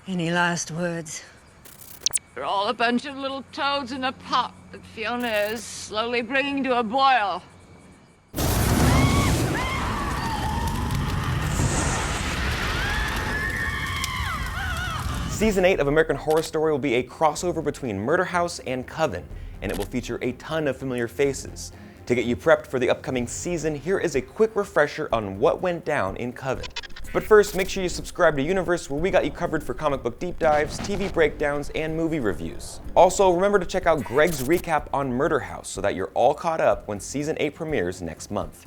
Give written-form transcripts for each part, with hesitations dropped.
Any last words? We're all a bunch of little toads in a pot that Fiona is slowly bringing to a boil. Season 8 of American Horror Story will be a crossover between Murder House and Coven, and it will feature a ton of familiar faces. To get you prepped for the upcoming season, here is a quick refresher on what went down in Coven. But first, make sure you subscribe to Universe, where we got you covered for comic book deep dives, TV breakdowns, and movie reviews. Also, remember to check out Greg's recap on Murder House so that you're all caught up when Season 8 premieres next month.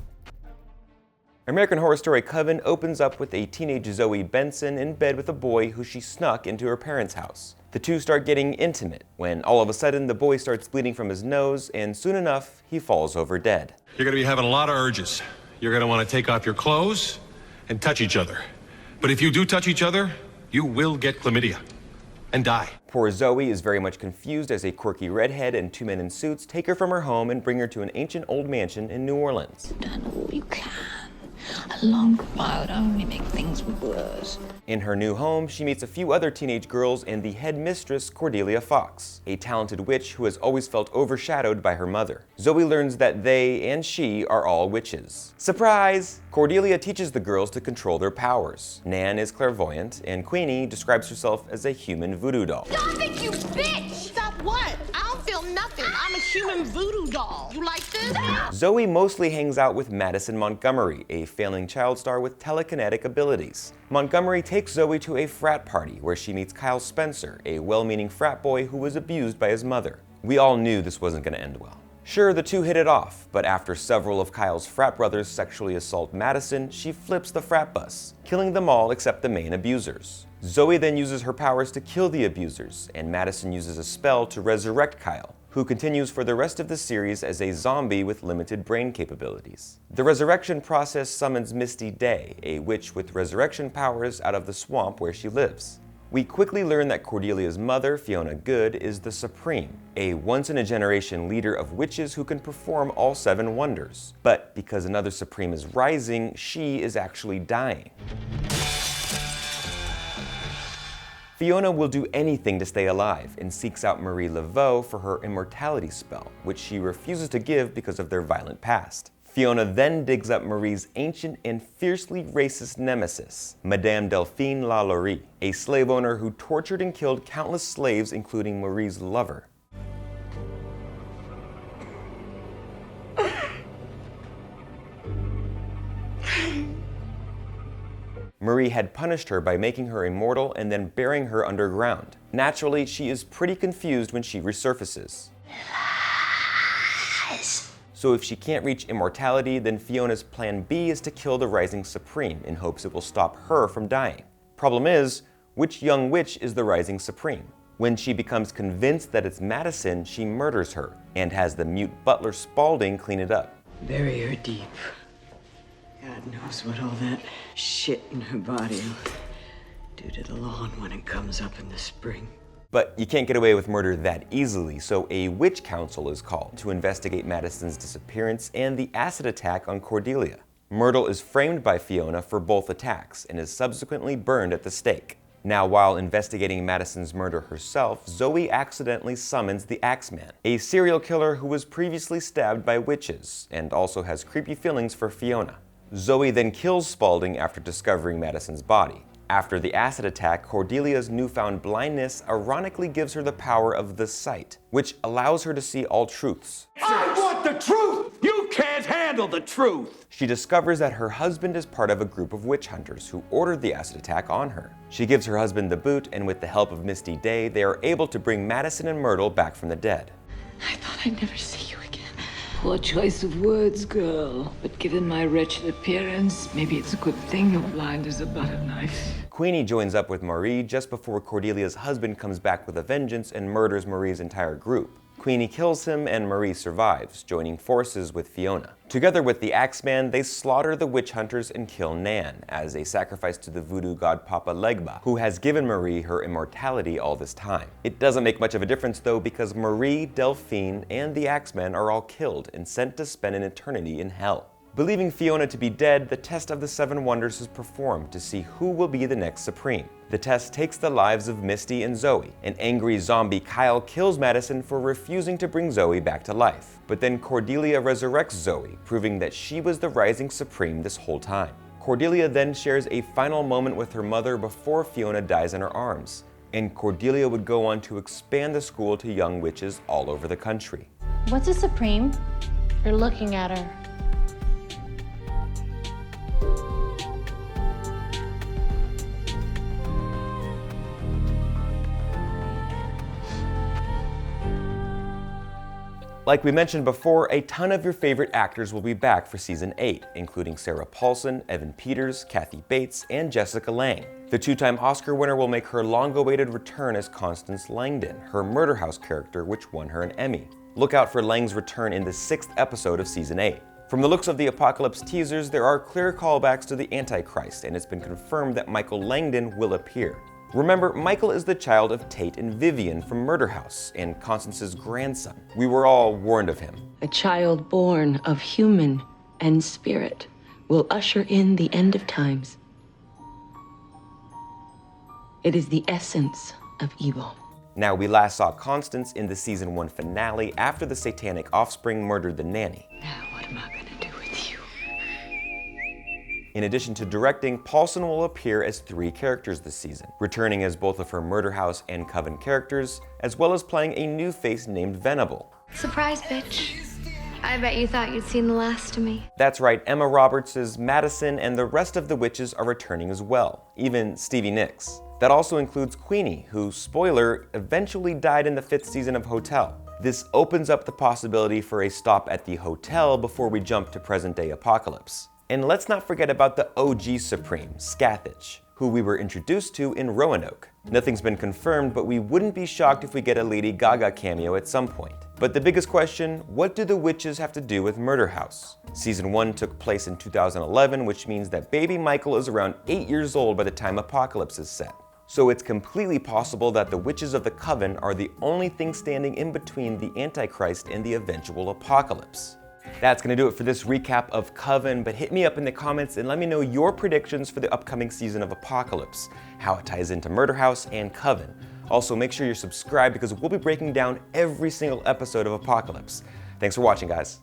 American Horror Story Coven opens up with a teenage Zoe Benson in bed with a boy who she snuck into her parents' house. The two start getting intimate when all of a sudden the boy starts bleeding from his nose, and soon enough he falls over dead. You're gonna be having a lot of urges. You're gonna want to take off your clothes and touch each other. But if you do touch each other, you will get chlamydia and die. Poor Zoe is very much confused as a quirky redhead and two men in suits take her from her home and bring her to an ancient old mansion in New Orleans. You've done all you can. A long goodbye would only make things worse. In her new home, she meets a few other teenage girls and the head mistress, Cordelia Fox, a talented witch who has always felt overshadowed by her mother. Zoe learns that they and she are all witches. Surprise! Cordelia teaches the girls to control their powers. Nan is clairvoyant, and Queenie describes herself as a human voodoo doll. Stop it, you bitch! Stop what? I don't feel nothing. I'm a human voodoo doll. You like this? Zoe mostly hangs out with Madison Montgomery, a failing child star with telekinetic abilities. Montgomery takes Zoe to a frat party where she meets Kyle Spencer, a well-meaning frat boy who was abused by his mother. We all knew this wasn't going to end well. Sure, the two hit it off, but after several of Kyle's frat brothers sexually assault Madison, she flips the frat bus, killing them all except the main abusers. Zoe then uses her powers to kill the abusers, and Madison uses a spell to resurrect Kyle, who continues for the rest of the series as a zombie with limited brain capabilities. The resurrection process summons Misty Day, a witch with resurrection powers, out of the swamp where she lives. We quickly learn that Cordelia's mother, Fiona Good, is the Supreme, a once-in-a-generation leader of witches who can perform all 7 wonders. But because another Supreme is rising, she is actually dying. Fiona will do anything to stay alive and seeks out Marie Laveau for her immortality spell, which she refuses to give because of their violent past. Fiona then digs up Marie's ancient and fiercely racist nemesis, Madame Delphine Lalaurie, a slave owner who tortured and killed countless slaves, including Marie's lover. Marie had punished her by making her immortal and then burying her underground. Naturally, she is pretty confused when she resurfaces. So if she can't reach immortality, then Fiona's plan B is to kill the Rising Supreme in hopes it will stop her from dying. Problem is, which young witch is the Rising Supreme? When she becomes convinced that it's Madison, she murders her and has the mute butler Spaulding clean it up. Bury her deep. God knows what all that shit in her body will do to the lawn when it comes up in the spring. But you can't get away with murder that easily, so a witch council is called to investigate Madison's disappearance and the acid attack on Cordelia. Myrtle is framed by Fiona for both attacks and is subsequently burned at the stake. Now, while investigating Madison's murder herself, Zoe accidentally summons the Axeman, a serial killer who was previously stabbed by witches and also has creepy feelings for Fiona. Zoe then kills Spaulding after discovering Madison's body. After the acid attack, Cordelia's newfound blindness ironically gives her the power of the sight, which allows her to see all truths. I want the truth! You can't handle the truth! She discovers that her husband is part of a group of witch hunters who ordered the acid attack on her. She gives her husband the boot, and with the help of Misty Day, they are able to bring Madison and Myrtle back from the dead. I thought I'd never see you again. Poor choice of words, girl. But given my wretched appearance, maybe it's a good thing you're blind as a butter knife. Queenie joins up with Marie just before Cordelia's husband comes back with a vengeance and murders Marie's entire group. Queenie kills him and Marie survives, joining forces with Fiona. Together with the Axeman, they slaughter the witch hunters and kill Nan as a sacrifice to the voodoo god Papa Legba, who has given Marie her immortality all this time. It doesn't make much of a difference though, because Marie, Delphine, and the Axeman are all killed and sent to spend an eternity in hell. Believing Fiona to be dead, the test of the 7 wonders is performed to see who will be the next Supreme. The test takes the lives of Misty and Zoe. An angry zombie Kyle kills Madison for refusing to bring Zoe back to life. But then Cordelia resurrects Zoe, proving that she was the rising Supreme this whole time. Cordelia then shares a final moment with her mother before Fiona dies in her arms. And Cordelia would go on to expand the school to young witches all over the country. What's a Supreme? You're looking at her. Like we mentioned before, a ton of your favorite actors will be back for Season 8, including Sarah Paulson, Evan Peters, Kathy Bates, and Jessica Lange. The 2-time Oscar winner will make her long-awaited return as Constance Langdon, her Murder House character, which won her an Emmy. Look out for Lange's return in the 6th episode of Season 8. From the looks of the Apocalypse teasers, there are clear callbacks to the Antichrist, and it's been confirmed that Michael Langdon will appear. Remember, Michael is the child of Tate and Vivian from Murder House, and Constance's grandson. We were all warned of him. A child born of human and spirit will usher in the end of times. It is the essence of evil. Now, we last saw Constance in the Season 1 finale after the satanic offspring murdered the nanny. Now, what am I gonna do with you? In addition to directing, Paulson will appear as 3 characters this season, returning as both of her Murder House and Coven characters, as well as playing a new face named Venable. Surprise, bitch. I bet you thought you'd seen the last of me. That's right, Emma Roberts' Madison and the rest of the witches are returning as well, even Stevie Nicks. That also includes Queenie, who, spoiler, eventually died in the 5th season of Hotel. This opens up the possibility for a stop at the hotel before we jump to present-day Apocalypse. And let's not forget about the OG Supreme, Scathach, who we were introduced to in Roanoke. Nothing's been confirmed, but we wouldn't be shocked if we get a Lady Gaga cameo at some point. But the biggest question, what do the witches have to do with Murder House? Season 1 took place in 2011, which means that baby Michael is around 8 years old by the time Apocalypse is set. So it's completely possible that the witches of the Coven are the only thing standing in between the Antichrist and the eventual Apocalypse. That's going to do it for this recap of Coven, but hit me up in the comments and let me know your predictions for the upcoming season of Apocalypse, how it ties into Murder House and Coven. Also, make sure you're subscribed because we'll be breaking down every single episode of Apocalypse. Thanks for watching, guys.